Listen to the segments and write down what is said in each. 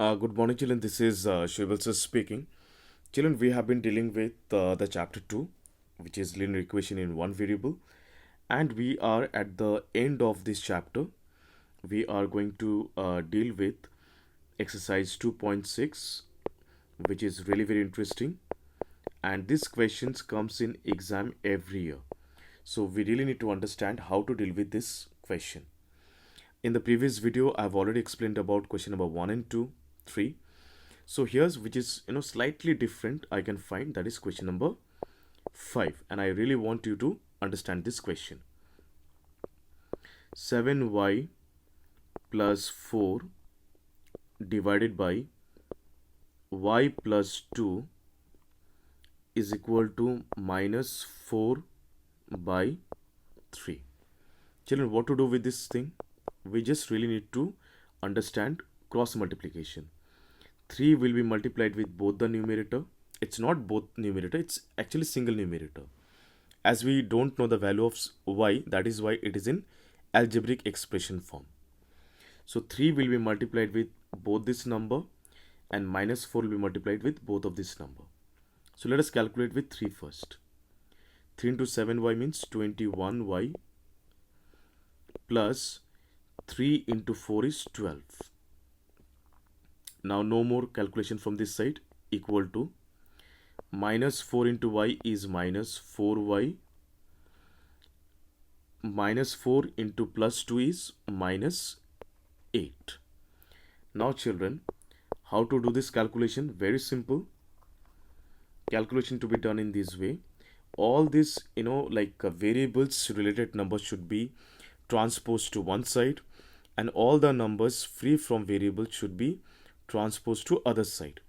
Good morning, children. This is Shival sir speaking. Children, we have been dealing with the chapter 2, which is linear equation in one variable, and we are at the end of this chapter. We are going to deal with exercise 2.6, which is really very interesting. And this questions comes in exam every year. So we really need to understand how to deal with this question. In the previous video, I've already explained about question number 1 and 2, 3. So here's which is slightly different I can find, that is question number 5, and I really want you to understand this question. 7y plus 4 divided by y plus 2 is equal to minus 4 by 3. Children, what to do with this thing? We just really need to understand cross multiplication. 3 will be multiplied with both the numerator. It's not both numerator, it's actually single numerator. As we don't know the value of y, that is why it is in algebraic expression form. So 3 will be multiplied with both this number and minus 4 will be multiplied with both of this number. So let us calculate with 3 first. 3 into 7y means 21y plus 3 into 4 is 12. Now no more calculation from this side, equal to minus 4 into y is minus 4y, minus 4 into plus 2 is minus 8. Now children, how to do this calculation? Very simple. Calculation to be done in this way. All these variables related numbers should be transposed to one side, and all the numbers free from variables should be transposed to other side.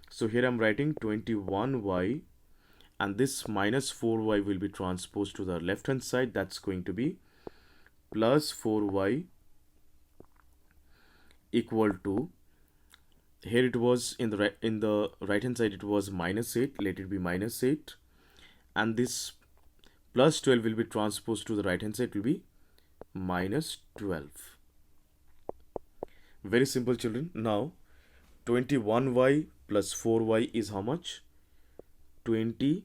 So here I'm writing 21y, and this minus 4y will be transposed to the left hand side. That's going to be plus 4y equal to, here it was in the right hand side it was minus 8, let it be minus 8, and this plus 12 will be transposed to the right hand side, it will be minus 12. Very simple, children. Now 21y plus 4y is how much? 25y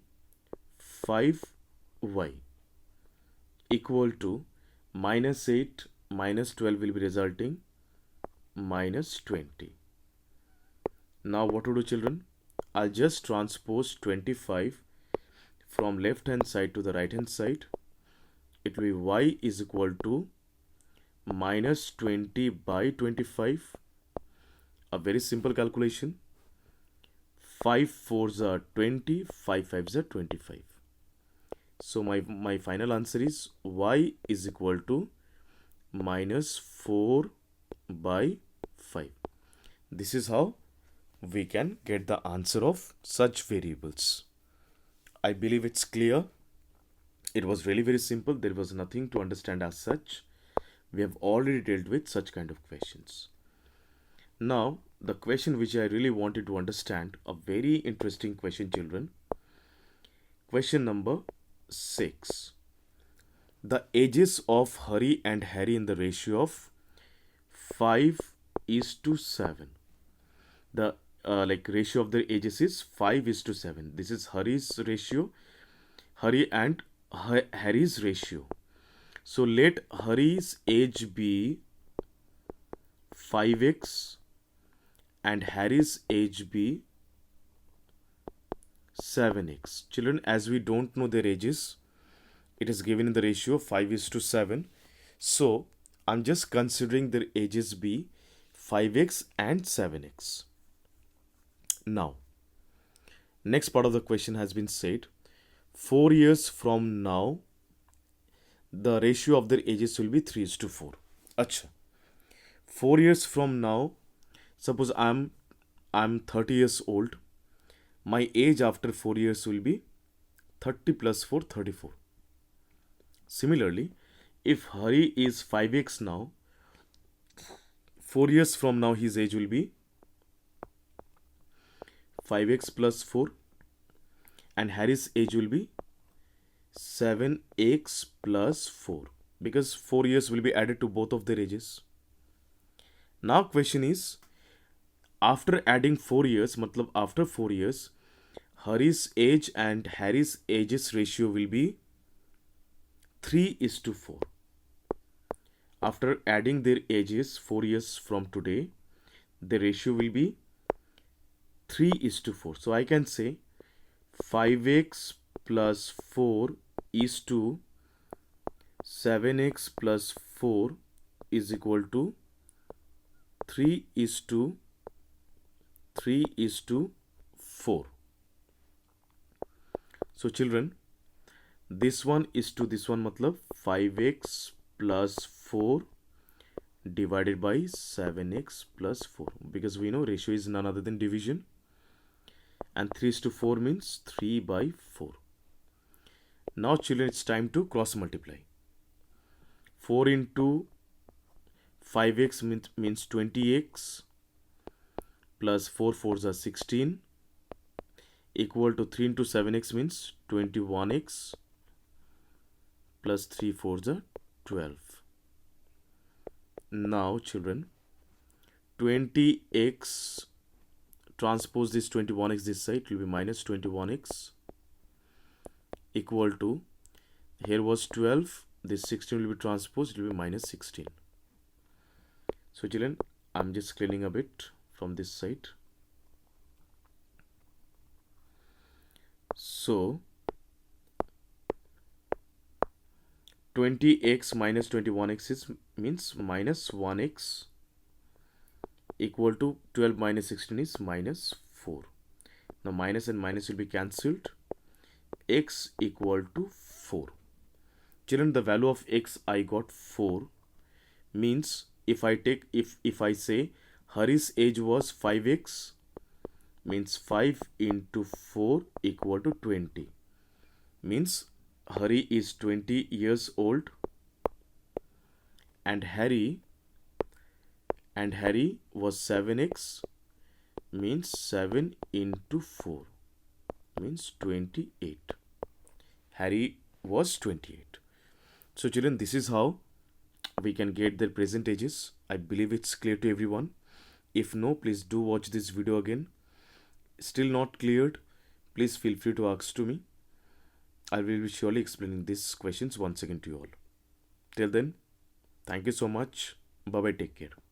equal to minus 8 minus 12 will be resulting minus 20. Now what to do, children? I'll just transpose 25 from left hand side to the right hand side. It will be y is equal to minus 20 by 25. A very simple calculation. 5 4s are 20, 5 5s are 25. So my final answer is y is equal to minus 4 by 5. This is how we can get the answer of such variables. I believe it's clear. It was really very simple. There was nothing to understand as such. We have already dealt with such kind of questions. Now, the question which I really wanted to understand, a very interesting question, children. Question number 6. The ages of Hari and Harry in the ratio of 5:7. The ratio of their ages is 5:7. This is Hari's ratio, Hari and Harry's ratio. So let Hari's age be 5x and Harry's age be 7x. Children, as we don't know their ages, it is given in the ratio of 5:7. So I'm just considering their ages be 5x and 7x. Now, next part of the question has been said, 4 years from now, the ratio of their ages will be 3:4. Acha. 4 years from now, suppose I'm 30 years old. My age after 4 years will be 30 plus 4, 34. Similarly, if Hari is 5x now, 4 years from now his age will be 5x plus 4, and Harry's age will be 7x plus 4, because 4 years will be added to both of their ages. Now question is, after adding 4 years, matlab after 4 years, Hari's age and Harry's ages ratio will be 3:4. After adding their ages 4 years from today, the ratio will be 3:4. So I can say 5x plus 4 is to 7x plus 4 is equal to 3:4. So children, this one is to this one, matlab 5x plus 4 divided by 7x plus 4, because we know ratio is none other than division, and 3:4 means 3/4. Now children, it's time to cross multiply. 4 into 5x means 20x plus 4 4s are 16 equal to 3 into 7x means 21x plus 3 4s are 12. Now children, 20x transpose this 21x this side, it will be minus 21x equal to, here was 12, this 16 will be transposed, it will be minus 16. So children, I'm just cleaning a bit from this side. So 20x minus 21x is means minus 1x equal to 12 minus 16 is minus 4. Now minus and minus will be cancelled. X equal to 4. Children, the value of x I got 4, means if I take, if I say Hari's age was 5x, means 5 into 4 equal to 20, means Hari is 20 years old, and Harry was 7x, means 7 into 4 means 28. Harry was 28. So children, this is how we can get their present ages. I believe it's clear to everyone. If no, please do watch this video again. Still not cleared, please feel free to ask to me. I will be surely explaining these questions once again to you all. Till then, thank you so much. Bye bye, take care.